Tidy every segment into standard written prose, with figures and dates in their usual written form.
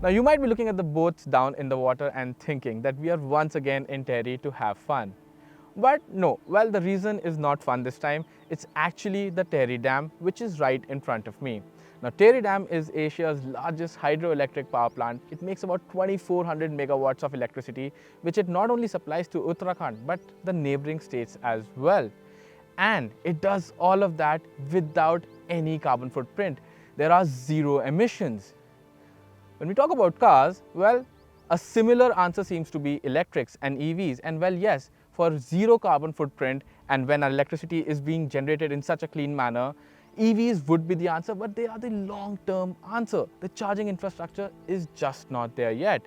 Now you might be looking at the boats down in the water and thinking that we are once again in Terry to have fun. But no, well, the reason is not fun this time. It's actually the Terry Dam, which is right in front of me. Now Terry Dam is Asia's largest hydroelectric power plant. It makes about 2400 megawatts of electricity, which it not only supplies to Uttarakhand but the neighboring states as well. And it does all of that without any carbon footprint. There are zero emissions. When we talk about cars, well, a similar answer seems to be electrics and EVs. And well, yes, for zero carbon footprint and when our electricity is being generated in such a clean manner, EVs would be the answer, but they are the long-term answer. The charging infrastructure is just not there yet.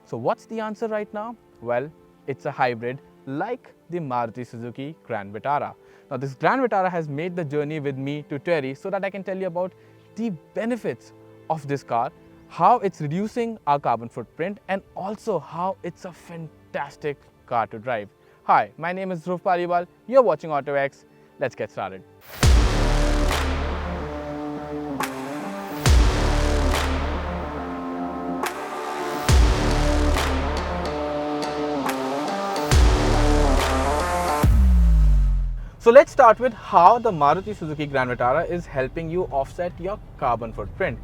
So what's the answer right now? Well, it's a hybrid like the Maruti Suzuki Grand Vitara. Now this Grand Vitara has made the journey with me to Terry so that I can tell you about the benefits of this car, how it's reducing our carbon footprint, and also how it's a fantastic car to drive. Hi, my name is Dhruv Paliwal. You're watching autoX. Let's get started. So let's start with how the Maruti Suzuki Grand Vitara is helping you offset your carbon footprint.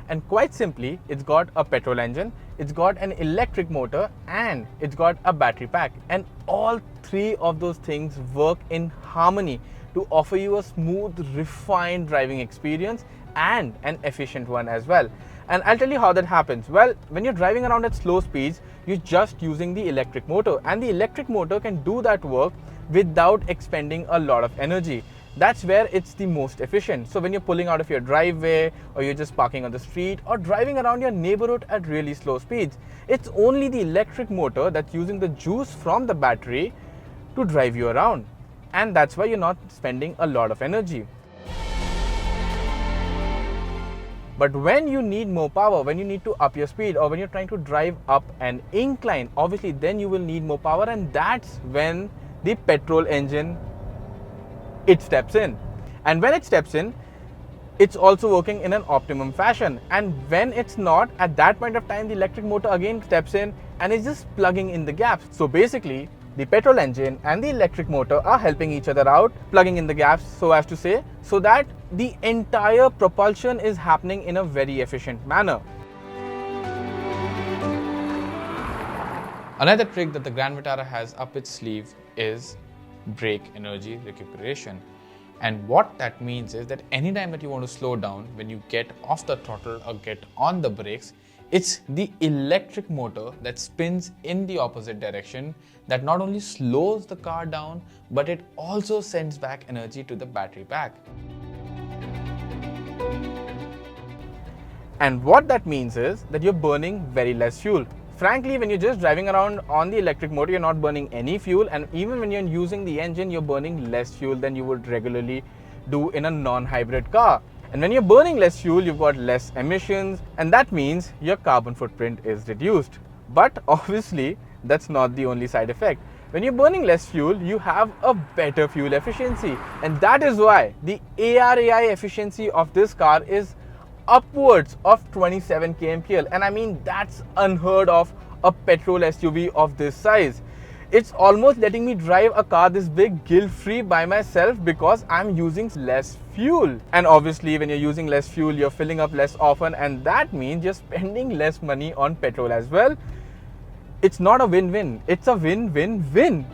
And quite simply, it's got a petrol engine, it's got an electric motor, and it's got a battery pack. And all three of those things work in harmony to offer you a smooth, refined driving experience and an efficient one as well. And I'll tell you how that happens. Well, when you're driving around at slow speeds, you're just using the electric motor, and the electric motor can do that work without expending a lot of energy. That's where it's the most efficient. So when you're pulling out of your driveway, or you're just parking on the street, or driving around your neighborhood at really slow speeds, it's only the electric motor that's using the juice from the battery to drive you around. And that's why you're not spending a lot of energy. But when you need more power, when you need to up your speed, or when you're trying to drive up an incline, obviously then you will need more power, and that's when the petrol engine, it steps in. And when it steps in, it's also working in an optimum fashion. And when it's not, at that point of time, the electric motor again steps in and is just plugging in the gaps. So basically, the petrol engine and the electric motor are helping each other out, plugging in the gaps, so as to say, so that the entire propulsion is happening in a very efficient manner. Another trick that the Grand Vitara has up its sleeve is brake energy recuperation. And what that means is that anytime that you want to slow down, when you get off the throttle or get on the brakes, it's the electric motor that spins in the opposite direction that not only slows the car down, but it also sends back energy to the battery pack. And what that means is that you're burning very less fuel. Frankly, when you're just driving around on the electric motor, you're not burning any fuel, and even when you're using the engine, you're burning less fuel than you would regularly do in a non-hybrid car. And when you're burning less fuel, you've got less emissions, and that means your carbon footprint is reduced. But obviously, that's not the only side effect. When you're burning less fuel, you have a better fuel efficiency, and that is why the ARAI efficiency of this car is upwards of 27 kmpl, and I mean that's unheard of a petrol SUV of this size. It's almost letting me drive a car this big guilt-free by myself because I'm using less fuel. And obviously when you're using less fuel, you're filling up less often, and that means you're spending less money on petrol as well. It's not a win-win, it's a win-win-win.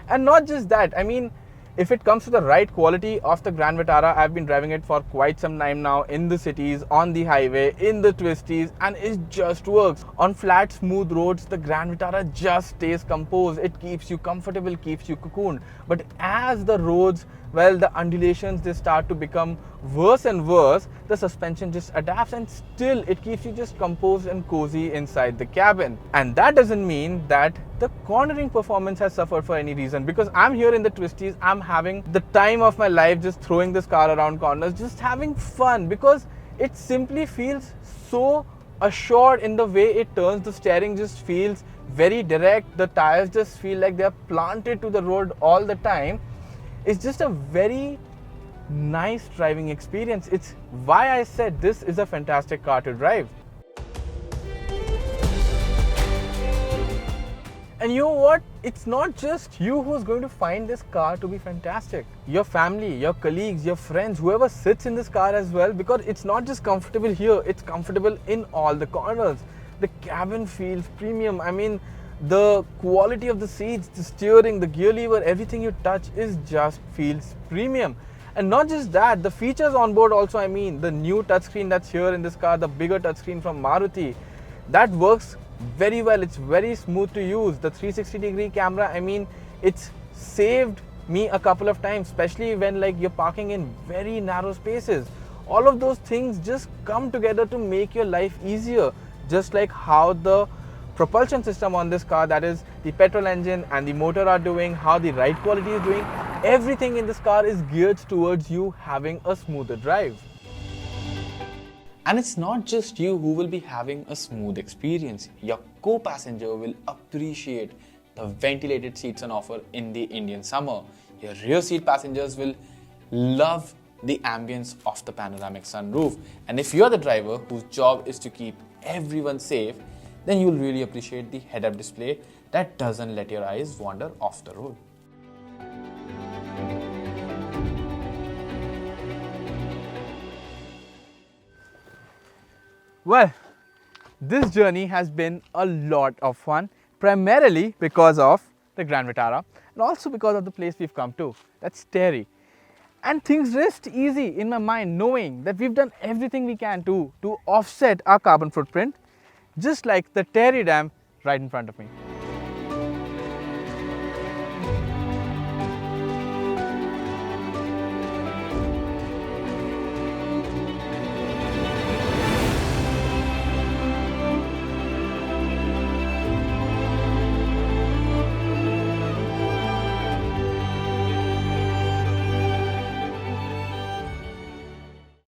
And not just that, I mean, if it comes to the right quality of the Grand Vitara, I've been driving it for quite some time now in the cities, on the highway, in the twisties, and it just works. On flat, smooth roads, the Grand Vitara just stays composed. It keeps you comfortable, keeps you cocooned. But as the roads, well, the undulations, they start to become worse and worse, the suspension just adapts, and still it keeps you just composed and cozy inside the cabin. And that doesn't mean that the cornering performance has suffered for any reason, because I'm here in the twisties, I'm having the time of my life just throwing this car around corners, just having fun, because it simply feels so assured in the way it turns. The steering just feels very direct, the tires just feel like they're planted to the road all the time. It's just a very nice driving experience. It's why I said this is a fantastic car to drive. And you know what? It's not just you who's going to find this car to be fantastic. Your family, your colleagues, your friends, whoever sits in this car as well, because it's not just comfortable here, it's comfortable in all the corners. The cabin feels premium. I mean, the quality of the seats, the steering, the gear lever, everything you touch is just feels premium. And not just that, the features on board also, I mean, the new touchscreen that's here in this car, the bigger touchscreen from Maruti, that works very well. It's very smooth to use. The 360-degree camera, I mean, it's saved me a couple of times, especially when like you're parking in very narrow spaces. All of those things just come together to make your life easier, just like how the propulsion system on this car, that is the petrol engine and the motor, are doing, how the ride quality is doing. Everything in this car is geared towards you having a smoother drive. And it's not just you who will be having a smooth experience. Your co-passenger will appreciate the ventilated seats on offer in the Indian summer. Your rear seat passengers will love the ambience of the panoramic sunroof. And if you're the driver whose job is to keep everyone safe, then you'll really appreciate the head-up display that doesn't let your eyes wander off the road. Well, this journey has been a lot of fun, primarily because of the Grand Vitara and also because of the place we've come to, that's Terry. And things rest easy in my mind knowing that we've done everything we can to offset our carbon footprint, just like the Terry Dam right in front of me.